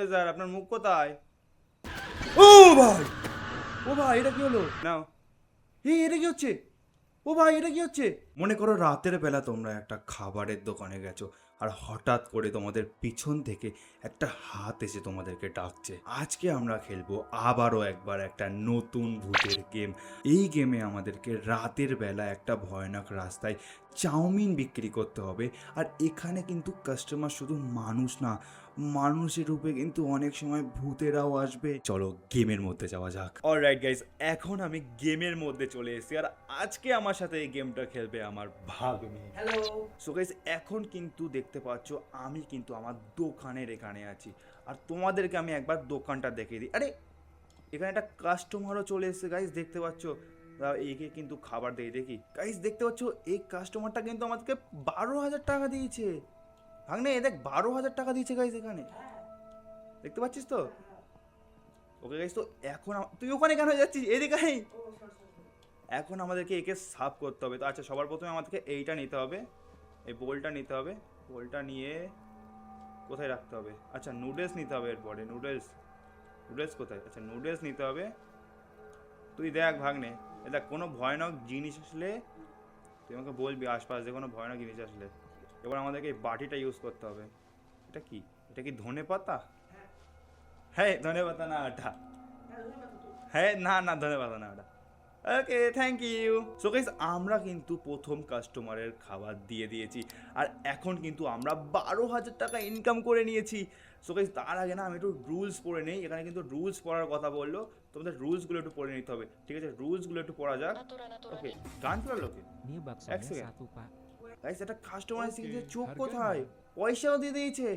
এই স্যার আপনার মুখ কোথায়? ও ভাই, ও ভাই এটা কি হলো? নাও। এটা কি হচ্ছে? ও ভাই এটা কি হচ্ছে? মনে করো রাতের বেলা তোমরা একটা খাবারের দোকানে গেছো আর হঠাৎ করে তোমাদের পিছন থেকে একটা হাত এসে তোমাদেরকে ডাকছে। আজকে আমরা খেলবো আবারও একবার একটা নতুন ভূতের গেম। এই গেমে আমাদেরকে রাতের বেলা একটা ভয়ানক রাস্তায় চাউমিন বিক্রি করতে হবে। আর এখানে কিন্তু কাস্টমার শুধু মানুষ না, মানুষের রূপে কিন্তু অনেক সময় ভূতেরাও আসবে। চলো গেমের মধ্যে যাওয়া যাক। অলরাইট গাইস, এখন আমি গেমের মধ্যে চলে এসেছি আর আজকে আমার সাথে এই গেমটা খেলবে আমার ভাগ্নি। হ্যালো। সো গাইস এখন কিন্তু দেখতে পাচ্ছ আমি কিন্তু আমার দোকানের এখানে আছি আর তোমাদেরকে আমি একবার দোকানটা দেখিয়ে দিই। আরে এখানে একটা কাস্টমারও চলে এসেছে গাইস, দেখতে পাচ্ছ। একে কিন্তু খাবার দিয়ে দেখি গাইস, দেখতে পাচ্ছ এই কাস্টমারটা কিন্তু আমাদেরকে 12,000 টাকা দিয়েছে। ভাগ্নে দেখ 12,000 টাকা দিয়েছে গাইস এখানে, দেখতে পাচ্ছিস তো? ওকে গাইস, তো এখন তুই ওখানে কেন যাচ্ছিস? এদিকে আয়। এখন আমাদেরকে একে সাফ করতে হবে। তো আচ্ছা সবার প্রথমে আমাদেরকে এইটা নিতে হবে, এই বোলটা নিতে হবে। বোলটা নিয়ে কোথায় রাখতে হবে? আচ্ছা নুডলস নিতে হবে। এরপরে নুডলস, নুডলস কোথায়? আচ্ছা নুডলস নিতে হবে। তুই দেখ ভাগ্নে, এ দেখ কোনো ভয়ানক জিনিস আসলে তুই আমাকে বলবি, আশপাশ যে কোনো ভয়ানক জিনিস আসলে। এবার আমাদেরকে এই বাটিটা ইউজ করতে হবে। এটা কি? এটা কি ধনে পাতা? হ্যাঁ ধনে পাতা না ওটা। হ্যাঁ না না ধনে পাতা না ওটা। Okay thank you. So guys আমরা কিন্তু প্রথম কাস্টমারের খাবার দিয়ে দিয়েছি আর এখন কিন্তু আমরা 12,000 টাকা ইনকাম করে নিয়েছি। সো গাইস তার আগে না আমি একটু রুলস পড়ে নেই। এখানে কিন্তু রুলস পড়ার কথা বললো, তোমাদের রুলসগুলো একটু পড়ে নিতে হবে। ঠিক আছে রুলসগুলো একটু পড়া যাক। ওকে গান চলার লোকে Ini এক baksonya second satu, Pak. Guys, একটা কাস্টমার এসে কিন্তু Okay, চোখ harga কোথায়? পয়সাও দিয়ে দিয়েছে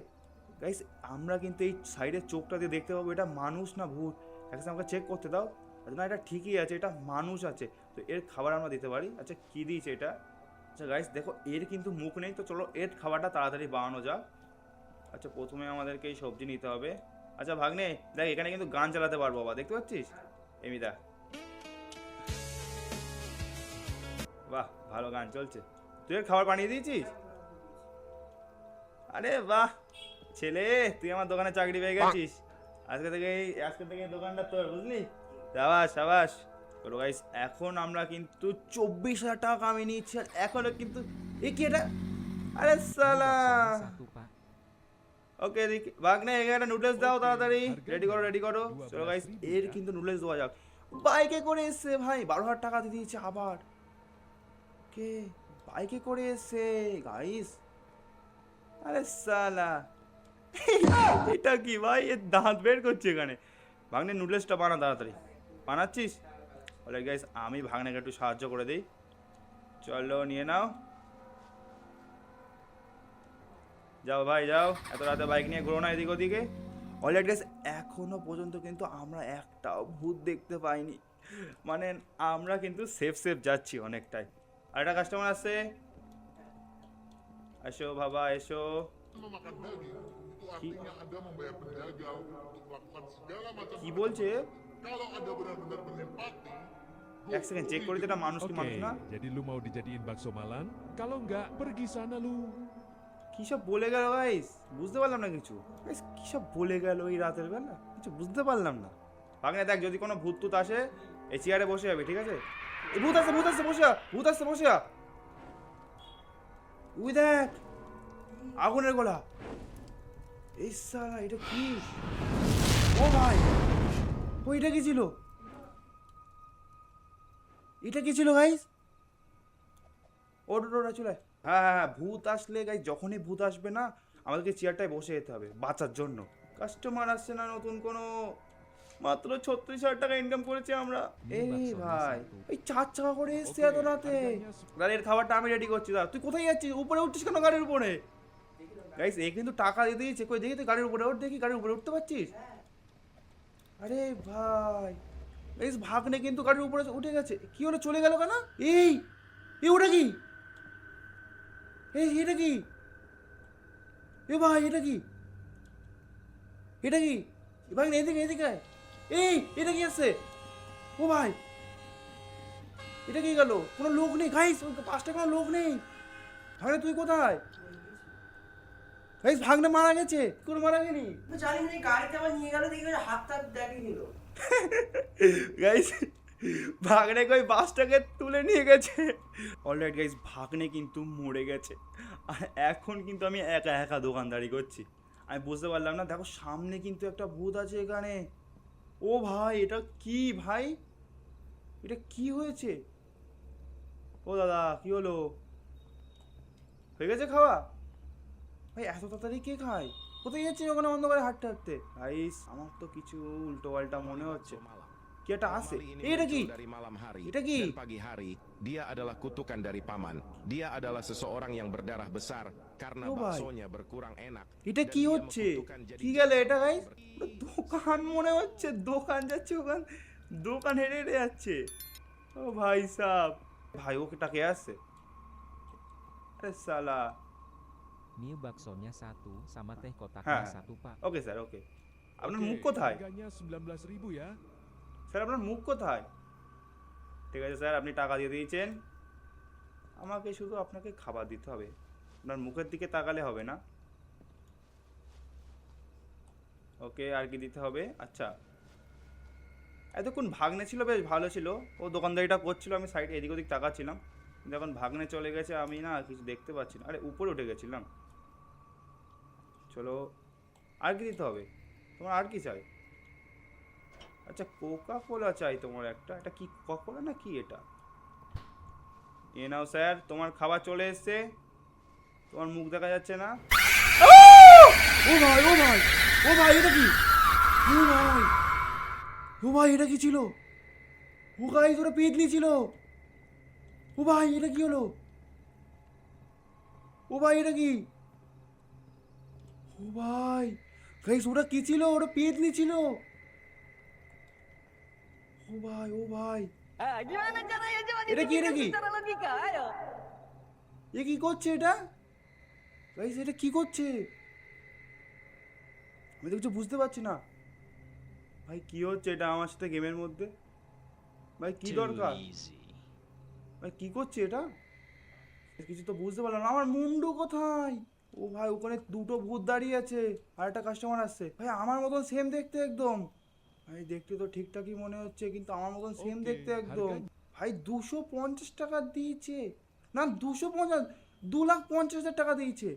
গাইস। আমরা কিন্তু এই সাইডের চোখটা দিয়ে দেখতে পাবো এটা মানুষ না ভূত। একটা আমাকে চেক করতে দাও। আচ্ছা না এটা ঠিকই আছে, এটা মানুষ আছে। তো এর খাবার আমরা দিতে পারি। আচ্ছা কী দিয়েছে এটা? আচ্ছা গাইস দেখো এর কিন্তু মুখ নেই, তো চলো এর খাবারটা তাড়াতাড়ি বানানো যাক। আচ্ছা প্রথমে আমাদেরকে এই সবজি নিতে হবে। আচ্ছা ভাগ্নে দেখ এখানে কিন্তু গান চালাতে পারবো বাবা, দেখতে পাচ্ছিস? এমনি দেখ, বাহ ভালো গান চলছে। তুই এর খাবার বানিয়ে দিয়েছিস? আরে বাহ ছেলে, তুই আমার দোকানে চাকরি পেয়ে গেছিস। আজকে থেকে এই দোকানটা তোর, বুঝলি? সাবাস সাবাস। চলো গাইস এখন আমরা কিন্তু 24,000 টাকা কামিয়ে নিচ্ছি আর এখনো কিন্তু কি এটা? আরে Ini সালা। baksonya satu, Pak. ওকে ভাগ্নে এখানে নুডলস দাও তাড়াতাড়ি, রেডি করো রেডি করো। চলো গাইস এর কিন্তু নুডলস দেওয়া যাক। বাইকে করে এসছে ভাই, 12,000 টাকা দিয়ে দিয়েছে আবার। কে বাইকে করে এসছে গাইস? আরে সালা এটা কি ভাই, এর দাঁত বের করছে এখানে। ভাগ্নে নুডলসটা বানা তাড়াতাড়ি, বানাচ্ছিস? বলে গাইস আমি ভাগ্নেকে একটু সাহায্য করে দিই। চলো নিয়ে নাও, যাও ভাই যাও, এত রাতে বাইক নিয়ে ঘুরো না এদিক ওদিকে। অলরেডি গাইস এখনো পর্যন্ত কিন্তু আমরা একটাও ভূত দেখতে পাইনি, মানে আমরা কিন্তু সেফ সেফ যাচ্ছি অনেকটাই। আর একটা কাস্টমার আসছে, এসো বাবা এসো। Memakan daging itu artinya Anda membayar penjaga untuk melakukan segala macam কি বলছে? Kalau Anda benar-benar berempati, এক সেকেন্ড চেক করি তো এটা মানুষ কি মানুষ Oke, না। jadi lu mau dijadiin bakso malam? Kalau enggak, pergi sana lu. কি সব বলে গেল গাইস, বুঝতে পারলাম না কিছু। গাইস কি সব বলে গেল এই রাতের বেলা, কিছু বুঝতে পারলাম না। ভাগ্নে দেখ যদি কোনো ভূত টুত আসে এই চেয়ারে বসে যাবে, ঠিক আছে? এই ভূত আসছে ভূত আসছে বসে যা, ভূত আসছে বসে যা। উই দেখ আগুনের গোলা। এই সালা এটা কি? ও ভাই ওইটা কি ছিল? এটা কি ছিল গাইস? ওটা চলে। হ্যাঁ হ্যাঁ হ্যাঁ, ভূত আসলে গাইস যখনই ভূত আসবে না আমাদেরকে চেয়ারটায় বসে যেতে হবে বাঁচার জন্য। কাস্টমার আসছে না নতুন কোনো, মাত্র 36,000 টাকা ইনকাম করেছি আমরা। এই ভাই এই 4 টাকা করে এসছে এত রাতে। গাড়ির খাবারটা আমি রেডি করছি, দা তুই কোথায় যাচ্ছিস? উপরে উঠছিস কেন গাড়ির উপরে? গাইস এ কিন্তু টাকা দিয়ে দিয়েছে, কই দেখি তুই গাড়ির উপরে ওঠ, দেখি গাড়ির উপরে উঠতে পারছিস? আরে ভাই গাইস ভাগ্নে কিন্তু গাড়ির উপরে উঠে গেছে। কি হলো চলে গেল কেন? এই ওটা কি? এটা কি? এ ভাই এটা কি? এটা কি ভাই? এদিকে এদিকে আয়। এটা কি আছে? ও ভাই এটা কি গেল? কোনো লোক নেই গাইস, ওই পাশটা কোনো লোক নেই। তাহলে তুই কোথায়? গাইস ভাগ্নে মারা গেছে, কোন মারা গেনি তো জানি না, এই গাড়িতে আবার নিয়ে গেল, দেখি হাতটা দেখিয়ে দিল। গাইস ভাগ্নে কই বাসটাকে তুলে নিয়ে গেছে। অলরাইট গাইস, ভাগ্নে কিন্তু মরে গেছে, আর এখন কিন্তু আমি একা একা দোকানদারি করছি। আমি বুঝতে পারলাম না, দেখো সামনে কিন্তু একটা ভূত আছে এখানে। ও ভাই, এটা কি ভাই, এটা কি হয়েছে? ও দাদা, কি হলো? হয়ে গেছে খাওয়া? ভাই এত তাড়াতাড়ি কে খায়? কোথায় যাচ্ছি ওখানে অন্ধকারে হাঁটতে হাঁটতে? গাইস আমার তো কিছু উল্টো পাল্টা মনে হচ্ছে। কি একটা আসে, এটা কি? Dari malam hari Itu ki? dan pagi hari, dia adalah kutukan dari paman. Dia adalah seseorang yang berdarah besar karena Oh, bhai. baksonya berkurang enak. এটা Dan কি dia হচ্ছে? mekutukan jadi কি গেল এটা গাইস? দোকান মনে হচ্ছে, দোকান যাচ্ছে ওখান, দোকান হেরে হেরে যাচ্ছে। ও ভাই সাব, ভাই ওটা কে আসছে? আরে সালা। Mie baksonya satu, sama teh kotaknya হ্যাঁ satu, Pak. ওকে স্যার, ওকে। আপনার Oke, মুখ কোথায় Harganya 19.000 ya. স্যার? আপনার মুখ কোথায়? ঠিক আছে স্যার, আপনি টাকা দিয়ে দিয়েছেন, আমাকে শুধু আপনাকে খাবার দিতে হবে, আপনার মুখের দিকে তাকালে হবে না। ওকে, আর কি দিতে হবে? আচ্ছা, এতক্ষণ ভাগ্নে ছিল, বেশ ভালো ছিল, ও দোকানদারিটা করছিল, আমি সাইড এদিক ওদিক তাকাচ্ছিলাম, কিন্তু এখন ভাগ্নে চলে গেছে, আমি না কিছু দেখতে পাচ্ছি না। আরে উপরে উঠে গেছিলাম। চলো, আর কি দিতে হবে তোমার? আর কি চাই? আচ্ছা, কোকা কোলা চাই তোমার একটা। এটা কি, কোকা কোলা না কি এটা? এ নাও স্যার, তোমার খাবার চলে এসছে, তোমার মুখ দেখা যাচ্ছে না। ও ভাই, ও ভাই, ও ভাই, এটা কি? ও ভাই, ও ভাই, এটা কি ছিল? ও গাইস, ওটা পেতনি ছিল। ও ভাই, এটা কি হলো? ও ভাই, এটা কি? ও ভাই গাইস, ওটা কি ছিল? ওটা পেতনি ছিল। ও ভাই, ও ভাই, Gimana caranya coba Ini dipikirkan gini. secara logika, ayo. এ কি করছে এটা? গাইস এটা কি করছে? আমি তো কিছু বুঝতে পারছি না। ভাই কি হচ্ছে এটা আমার সাথে গেমের মধ্যে? ভাই কি দরকার? ভাই কি করছে এটা? কিছু তো বুঝতে পারলাম না। আমার মুন্ডু কোথায়? ও ভাই, ওখানে দুটো ভূত দাঁড়িয়ে আছে, আর একটা কাস্টমার আসছে। ভাই আমার মতন সেম দেখতে একদম। ভাই দেখতে তো ঠিকঠাকই মনে হচ্ছে, কিন্তু আমার মতন সেম Okay, দেখতে একদম। harga- ভাই 250 টাকা দিয়েছে, না 250, 2,50,000 টাকা দিয়েছে।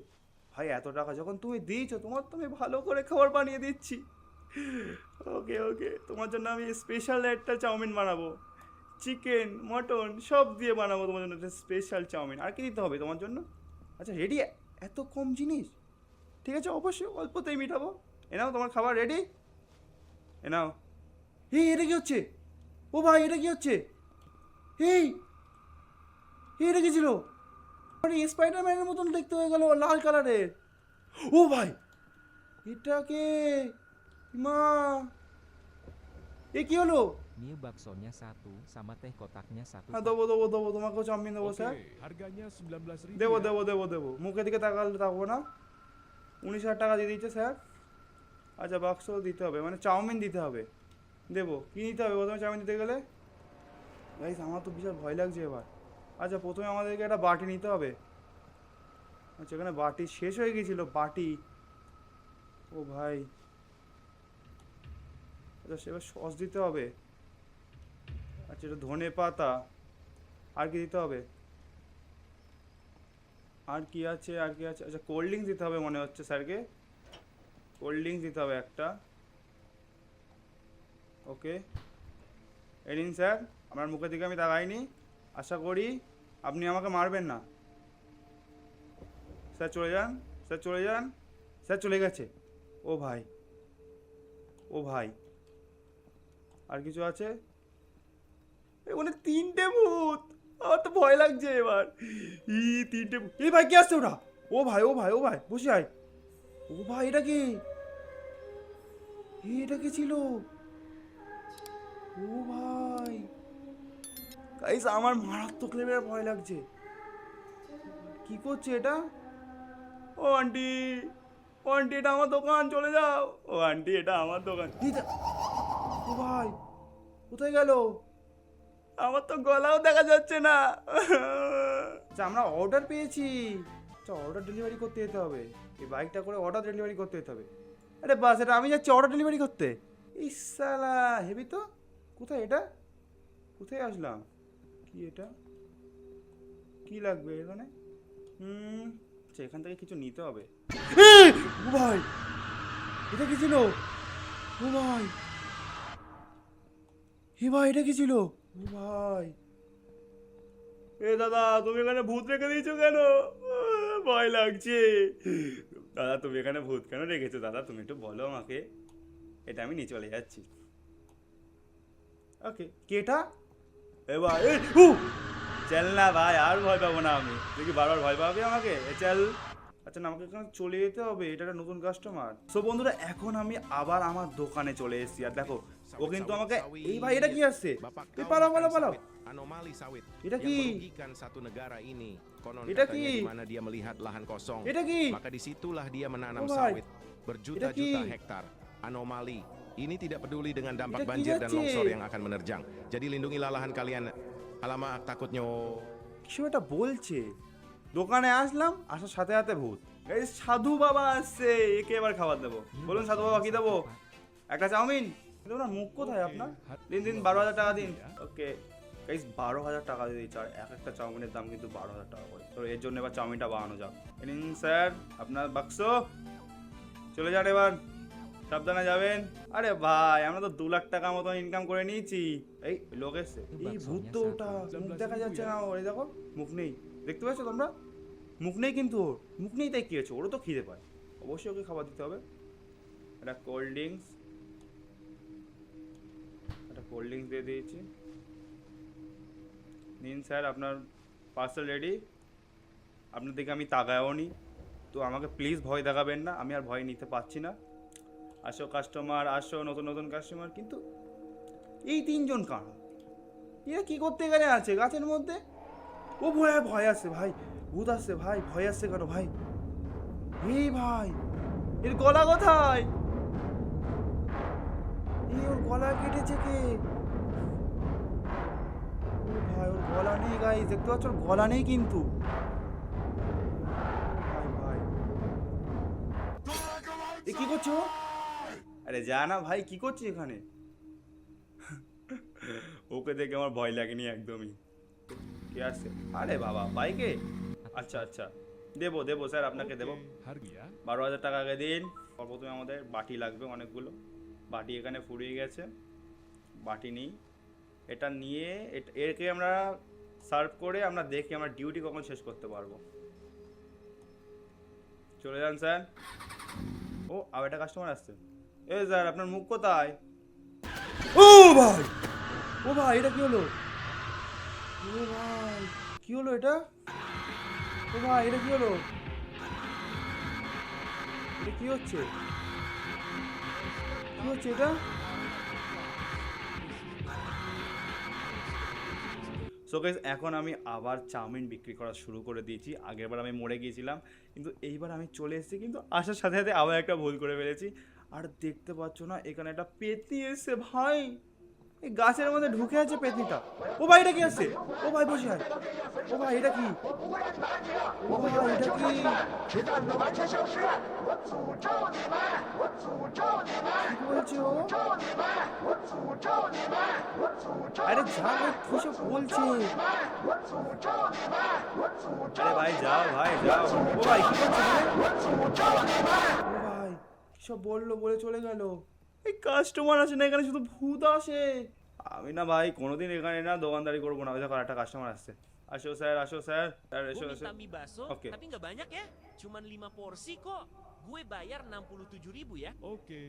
ভাই এত টাকা যখন তুমি দিয়েছো, তোমার তো আমি ভালো করে খাবার বানিয়ে দিচ্ছি। ওকে ওকে, তোমার জন্য আমি স্পেশাল একটা চাউমিন বানাবো, চিকেন মটন সব দিয়ে বানাবো তোমার জন্য একটা স্পেশাল চাউমিন। আর কি দিতে হবে তোমার জন্য? আচ্ছা রেডি, এত কম জিনিস? ঠিক আছে, অবশ্যই অল্পতেই মিটাবো। এ নাও তোমার খাবার রেডি, এ নাও। এই এটা কি হচ্ছে? ও ভাই, এটা কি হচ্ছে? এই এটা কি ছিল? মানে স্পাইডারম্যানের মতন দেখতে হয়ে গেল, লাল কালারের। ও ভাই, এটাকে মা, এ কি হলো? Mie baksonya satu, sama teh kotaknya satu, হ্যাঁ Pak. দেবো দেবো দেবো, তোমাকেও চাউমিন দেবো স্যার। Oke, harganya 19.000 দেবো ya. দেবো দেবো দেবো, মুখের দিকে তাকালে থাকবো না। 19,000 টাকা দিয়ে দিচ্ছে স্যার। আচ্ছা বাক্স দিতে হবে, মানে চাউমিন দিতে হবে। দেবো, কী নিতে হবে প্রথমে চাউমিন দিতে গেলে? গাইস আমার তো বিশাল ভয় লাগছে এবার। আচ্ছা প্রথমে আমাদেরকে একটা বাটি নিতে হবে। আচ্ছা এখানে বাটি শেষ হয়ে গেছিলো, বাটি। ও ভাই, আচ্ছা সেবার সস দিতে হবে। আচ্ছা এটা ধনে পাতা। আর কি দিতে হবে? আর কি আছে, আর কি আছে? আচ্ছা কোল্ড ড্রিঙ্কস দিতে হবে মনে হচ্ছে স্যারকে, কোল্ড ড্রিঙ্কস দিতে হবে একটা। ওকে, এই নিন স্যার, আপনার মুখের দিকে আমি তাকাইনি, আশা করি আপনি আমাকে মারবেন না। স্যার চলে যান, স্যার চলে যান, স্যার চলে গেছে। ও ভাই, ও ভাই, আর কিছু আছে? ওখানে 3টে ভূত, আমার তো ভয় লাগছে এবার। 3টে ভূত। এই ভাই কি আসছে ওটা? ও ভাই, ও ভাই, ও ভাই বসে আয়। ও ভাই এটা কি? এটা কি ছিল? ও ভাই গাইস, আমার মারাত্মক লেভেলের ভয় লাগছে। কি করছে এটা? ও আন্টি, ও আন্টি এটা আমার দোকান, চলে যাও। ও আন্টি এটা আমার দোকান। ও ভাই কোথায় গেল? আমার তো গলাও দেখা যাচ্ছে না। আচ্ছা আমরা অর্ডার পেয়েছি, আচ্ছা অর্ডার ডেলিভারি করতে যেতে হবে। এই বাইকটা করে অর্ডার ডেলিভারি করতে যেতে হবে। আরে বাস, এটা আমি যাচ্ছি অর্ডার ডেলিভারি করতে। এই সালা হেভি তো। কোথায় এটা? কোথায় আসলাম? কি এটা? কি লাগবে এখানে? আচ্ছা, এখান থেকে কিছু নিতে হবে। ও ভাই, এটা কি ছিল? ও ভাই, হে ভাই, এটা কি ছিল? ও ভাই, এ দাদা, তুমি এখানে ভূত রেখে দিয়েছো কেন? ভয় লাগছে। দাদা, তুমি এখানে ভূত কেন রেখেছো? দাদা, তুমি একটু বলো আমাকে। এটা আমি নিয়ে চলে যাচ্ছি। ওকে, কেটা? এ ভাই, চল না ভাই, আর ভয় পাবো না আমি। তুই কি বারবার ভয় পাবি আমাকে? চল। আচ্ছা না, আমাকে এখানে চলে যেতে হবে। এটা একটা নতুন কাস্টমার। সো বন্ধুরা, এখন আমি আবার আমার দোকানে চলে এসেছি। আর দেখো, ও কিন্তু আমাকে, এই ভাই, এটা কি আসছে? Bapak এই kau পালাও makan পালাও পালাও। sawit, anomali sawit এটা yang কি? merugikan satu negara ini. Konon এটা katanya কি? di mana dia melihat lahan kosong, এটা কি? maka disitulah dia menanam Oh, sawit Itu berjuta-juta ki? hektar. Anomali. Ini tidak peduli dengan dampak Itu ki banjir dan যাচ্ছে? longsor yang akan menerjang. Jadi lindungilah lahan kalian. Alamak, takutnya. কিছু একটা বলছে। দোকানে আসলাম, আসার সাথে সাথে ভূত। গাইস, সাধু বাবা আসছে, একে এবার খাবার দেবো। বলুন সাধু বাবা, কি দেবো? একটা চাউমিন দেবো না? মুখ কোথায় আপনার? দিন 12,000 টাকা দিন। ওকে গাইস, 12,000 টাকা দিয়ে দিচ্ছি। আর এক একটা চাউমিনের দাম কিন্তু 12,000 টাকা করে। তো এর জন্য এবার চাউমিনটা বানানো যাক। নিন স্যার আপনার বাক্স, চলে যান এবার, সাবধানে যাবেন। আরে ভাই, আমরা তো 2 লাখ টাকা মতো ইনকাম করে নিয়েছি। এই লোক এসছে। এই ভূত তো ওটা, মুখ দেখা যাচ্ছে না ওর। এই দেখো, মুখ নেই। দেখতে পাচ্ছ তোমরা? মুখ নেই, কিন্তু ওর মুখ নেই, তাই কি হয়েছে? ওরও তো খিদে পায়, অবশ্যই ওকে খাবার দিতে হবে। একটা কোল্ড ড্রিঙ্কস, দিয়ে দিয়েছি। নিন স্যার, আপনার পার্সেল রেডি। আপনার দিকে আমি তাকায়ও নি, তো আমাকে প্লিজ ভয় দেখাবেন না, আমি আর ভয় নিতে পারছি না। আসো কাস্টমার, আসো, নতুন নতুন কাস্টমার। কিন্তু এই 3 জন কারা? এরা কি করতে এখানে আছে গাছের মধ্যে? ও ভয় আসছে ভাই, ভূত আসছে ভাই, ভয় আসছে কেন ভাই? এই ভাই, এর গলা কোথায়? এই ওর গলা কেটেছে কে? ও ভাই, ওর গলা নেই গাইস, দেখতে পাচ্ছ? ওর গলা নেই কিন্তু। ভাই, এ কি করছো? আরে যা না ভাই, কি করছিস এখানে? ওকে দেখে আমার ভয় লাগেনি একদমই। কে আসছে? আরে বাবা, বাইকে? আচ্ছা আচ্ছা, দেবো স্যার, আপনাকে দেবো। Harga 12,000 টাকা আগে দিন। প্রথমে আমাদের বাটি লাগবে অনেকগুলো। বাটি এখানে ফুরিয়ে গেছে, বাটি নেই। এটা নিয়ে একে আমরা সার্ভ করে আমরা দেখি আমরা ডিউটি কখন শেষ করতে পারবো। চলে যান স্যার। ও, আবার একটা কাস্টমার আসছে। এ স্যার, আপনার মুখ কোথায়? ও ভাই, এটা কি হলো? ও ভাই, কি হলো এটা? ও ভাই, এটা কি হলো? এটা কি হচ্ছে? এটা? সো গাইস, এখন আমি আবার চাউমিন বিক্রি করা শুরু করে দিয়েছি। আগেরবার আমি মরে গিয়েছিলাম, কিন্তু এইবার আমি চলে এসেছি। কিন্তু আসার সাথে সাথে আবার একটা ভুল করে ফেলেছি। আর দেখতে পাচ্ছ না, এখানে একটা পেতনি এসছে ভাই। এই গাছের মধ্যে ঢুকে আছে পেতনিটা। ও ভাই, এটা কি আছে? ও ভাই, বসে আয়। ও ভাই, এটা কি? ও ভাই, এটা কি? কি বলছে ও? আরে যা ভাই, কিসব বলছে? আরে ভাই যাও, যাও। ও ভাই, কি করছে ভাই? ও ভাই, কিসব বললো, বলে চলে গেল। এই কাস্টমার আসে না এখানে, শুধু ভূত আসে। আমি না ভাই কোনোদিন এখানে না দোকানদারি করবো না। ওই দেখো, একটা কাস্টমার আসছে। আসো sir, Gue minta mie bakso, Oke. tapi nggak banyak ya. Cuman 5 porsi kok. Gue bayar 67.000 ya. Oke.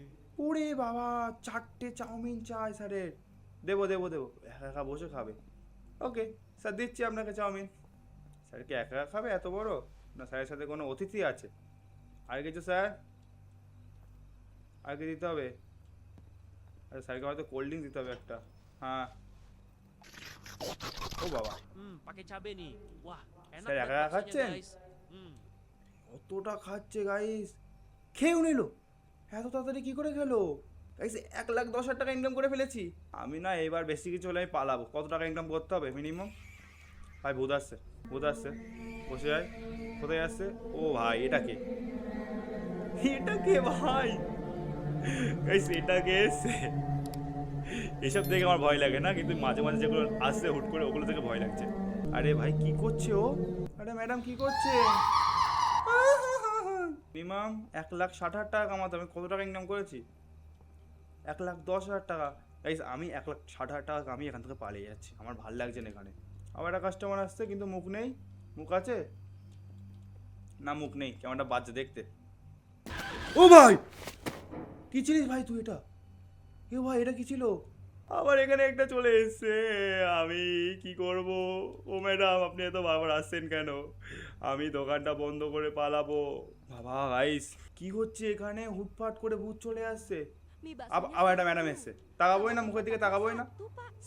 ওরে বাবা, 4টে চাউমিন চাই স্যারের। দেবো। একা বসে খাবে। ওকে স্যার, দিচ্ছি আপনাকে চাউমিন। স্যার কি একা খাবে এত বড়? না স্যারের সাথে কোনো অতিথি আছে? আর কিছু স্যার? আর কি দিতে হবে? আরে স্যারকে হয়তো কোল্ড ড্রিঙ্ক দিতে হবে একটা। হ্যাঁ। ও বাবা, Pakai cabe nih. Wah, enak Saya banget agak baksonya, kacang. guys. কতটা খাচ্ছে গাইস, খেয়েও নিল। এত তাড়াতাড়ি কি করে গেল গাইস? 1,10,000 টাকা ইনকাম করে ফেলেছি আমি। না এবার বেশি কিছু হলে আমি পালাবো। কত টাকা ইনকাম করতে হবে মিনিমাম? ভাই, ভূত আসছে। বসে যায়। কোথায় আসছে? ও ভাই, এটা কে? এটা কে ভাই? গাইস এটা কে এসছে? এসব দেখে আমার ভয় লাগে না, কিন্তু মাঝে মাঝে যেগুলো আসছে হুট করে ওগুলো থেকে ভয় লাগছে। আরে ভাই কি করছে ও? আরে ম্যাডাম কি করছে? মিনিমাম 1,60,000 টাকা কামাতে আমি কত টাকা ইনকাম করেছি? 1,10,000 টাকা। গাইস আমি 1,60,000 টাকা কামিয়ে এখান থেকে পালিয়ে যাচ্ছি, আমার ভালো লাগছে না এখানে। আবার একটা কাস্টমার আসছে কিন্তু মুখ নেই। মুখ আছে না? মুখ নেই, কেমনটা বাজছে দেখতে। ও ভাই কি ছিলিস ভাই তুই? এটা এ ভাই এটা কি ছিল? আবার এখানে একটা চলে এসছে, আমি কি করব? ও ম্যাডাম আপনি এত বারবার আসছেন কেন? আমি দোকানটা বন্ধ করে পালাবো। বাবা গাইস কি হচ্ছে এখানে? হুটফাট করে ভূত চলে আসছে। আবার একটা ম্যাডাম এসছে, তাকাবোই না মুখের দিকে, তাকাবোই না।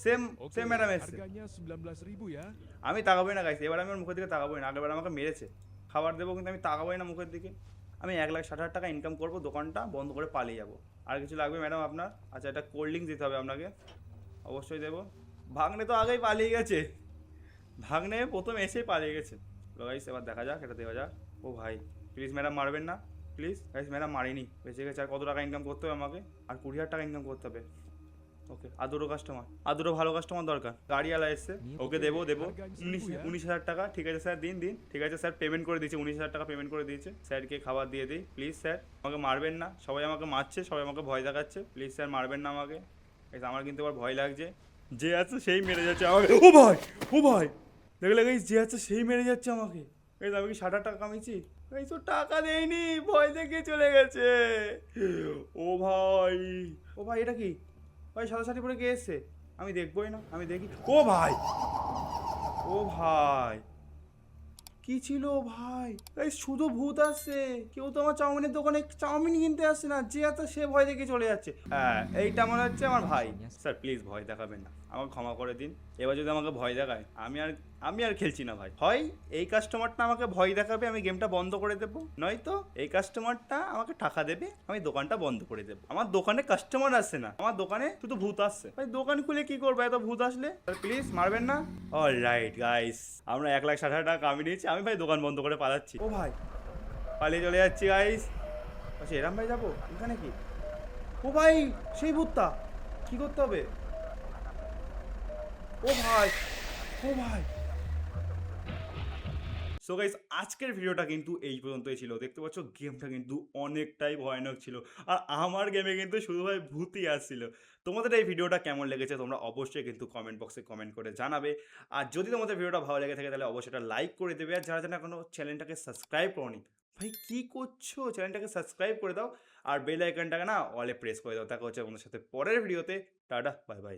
সেম Oke, সেম ম্যাডাম এসছে। harganya 19.000 ya. আমি তাকাবোই না গাইস, এবার আমি ওর মুখের দিকে তাকাবোই না। আগেরবার আমাকে মেরেছে, খাবার দেবো কিন্তু আমি তাকাবোই না মুখের দিকে। আমি 1,60,000 টাকা ইনকাম করবো, দোকানটা বন্ধ করে পালিয়ে যাবো। আর কিছু লাগবে ম্যাডাম আপনার? আচ্ছা একটা কোল্ড ড্রিঙ্কস দিতে হবে আপনাকে, অবশ্যই দেবো। ভাগ্নে তো আগেই পালিয়ে গেছে, ভাগ্নে প্রথম এসেই পালিয়ে গেছে। গাইস এবার দেখা যাক, এটা দেওয়া যাক। ও ভাই প্লিজ ম্যাডাম মারবেন না প্লিজ। গাইস ম্যাডাম মারিনি, বেঁচে গেছে। আর কত টাকা ইনকাম করতে হবে আমাকে? আর 20,000 টাকা ইনকাম করতে হবে। ওকে আর দুটো কাস্টমার, আর দুটো ভালো কাস্টমার দরকার। গাড়িওয়ালা এসছে, ওকে দেবো 19,000 টাকা। ঠিক আছে স্যার দিন দিন। ঠিক আছে স্যার পেমেন্ট করে দিয়েছে, 19,000 টাকা পেমেন্ট করে দিয়েছে। স্যারকে খাবার দিয়ে দিই প্লিজ স্যার। আমাকে মারবেন না, সবাই আমাকে মারছে, সবাই আমাকে ভয় দেখাচ্ছে। প্লিজ স্যার মারবেন না আমাকে। এই আমার কিন্তু আবার ভয় লাগছে। যে আছে সেই মেরে যাচ্ছে আমাকে। ও ভাই ও ভাই দেখলে গাইস, যে আছে সেই মেরে যাচ্ছে আমাকে। এই আমি কি 60,000 টাকা কামিয়েছি? এই তো টাকা দেয়নি, ভয় দেখে চলে গেছে। ও ভাই ও ভাই এটা কি ভাই? সাদা শাড়ি পরে কে এসছে? আমি দেখবোই না, আমি দেখি। ও ভাই ও ভাই কি ছিল ভাই? এই শুধু ভূত আসছে, কেউ তো আমার চাউমিনের দোকানে চাউমিন কিনতে আসছে না। যে এত সে ভয় দেখে চলে যাচ্ছে। হ্যাঁ এইটা মনে হচ্ছে আমার ভাই। স্যার প্লিজ ভয় দেখাবেন না, আমাকে ক্ষমা করে দিন। এবার যদি আমাকে ভয় দেখায় আমি আর খেলছি না ভাই। হয় এই কাস্টমারটা আমাকে ভয় দেখাবে, আমি গেমটা বন্ধ করে দেবো, নয়তো এই কাস্টমারটা আমাকে টাকা দেবে, আমি দোকানটা বন্ধ করে দেবো। আমার দোকানে কাস্টমার আসছে না, আমার দোকানে শুধু ভূত আসছে। ভাই দোকান খুলে কি করবো এত ভূত আসলে? প্লিজ মারবেন না। অলরাইট গাইস, আমরা 1,60,000 টাকা কামিয়ে নিয়েছি। আমি ভাই দোকান বন্ধ করে পালাচ্ছি। ও ভাই পালিয়ে চলে যাচ্ছি গাইস। আচ্ছা এরম ভাই যাবো এখানে কি? ও ভাই সেই ভূতটা, কি করতে হবে? ও ভাই ও ভাই। সো গাইস আজকের ভিডিওটা কিন্তু এই পর্যন্তই ছিল। দেখতে পাচ্ছ গেমটা কিন্তু অনেকটাই ভয়ানক ছিল, আর আমার গেমে কিন্তু শুধু ভাই ভূতই আসছিল। তোমাদের এই ভিডিওটা কেমন লেগেছে তোমরা অবশ্যই কিন্তু কমেন্ট বক্সে কমেন্ট করে জানাবে। আর যদি তোমাদের ভিডিওটা ভালো লেগে থাকে তাহলে অবশ্যই এটা লাইক করে দেবে। আর যারা যারা কোনো চ্যানেলটাকে সাবস্ক্রাইব করোনি, ভাই কি করছো? চ্যানেলটাকে সাবস্ক্রাইব করে দাও আর বেল আইকনটাকে না অলে প্রেস করে দাও। দেখা হচ্ছে আমাদের সাথে পরের ভিডিওতে। Tata bye bye.